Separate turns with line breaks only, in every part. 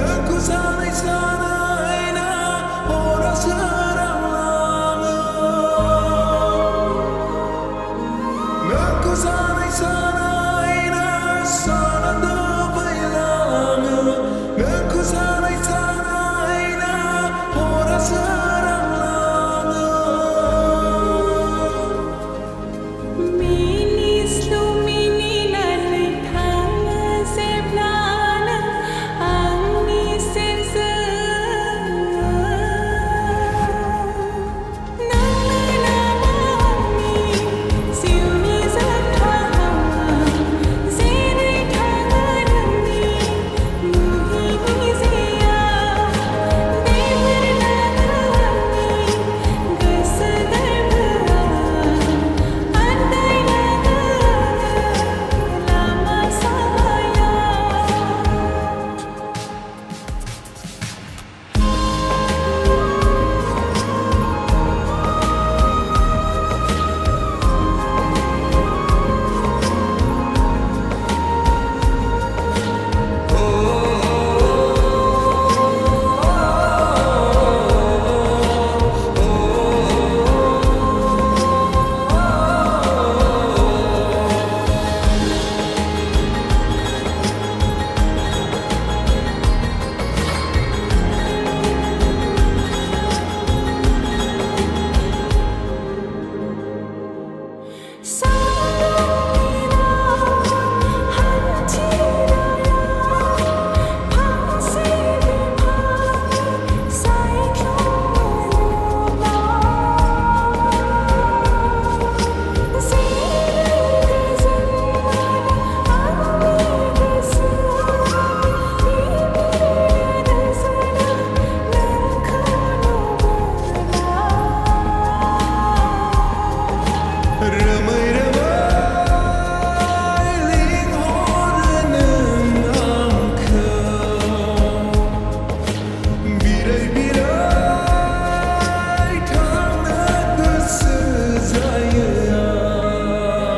नोंखौ सानै सानैना हरा सोरांलाङो नोंखौ सानै सानैना साना दोबैलाङो नोंखौ सानै सानैना हरा सोरांलाङो
मिनिस्लु मिनिनानै थाङो जेब्लानो आंनि सेरजों नोंनो नामा आंनि जिउनि जोबथा जेरै थाङो नोंनि मुहिनि जेयाव बेफोर नाङो आंनि गोसो गोरबोआव आन्दायलाङो लामा सामायाव
रोमै रोमै लिंहरो नों आंखौ बिरै बिरै थांनो गोसो जायो आं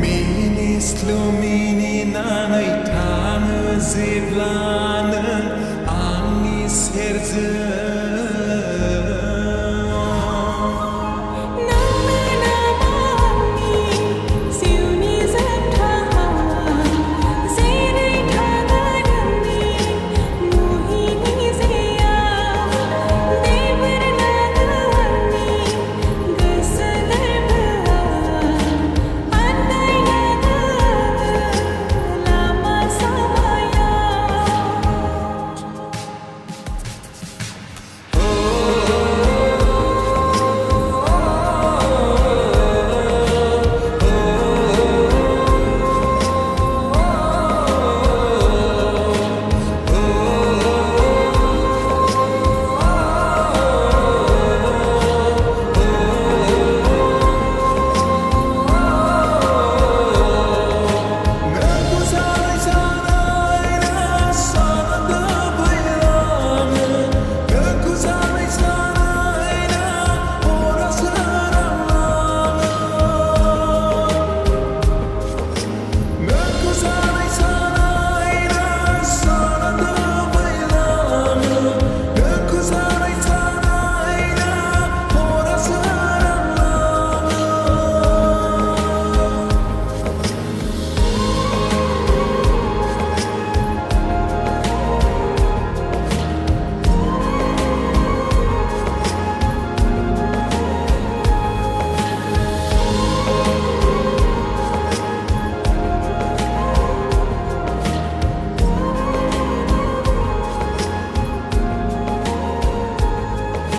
मिनिस्लु मिनिनानै थाङो जेब्ला नों आंनि सेरजों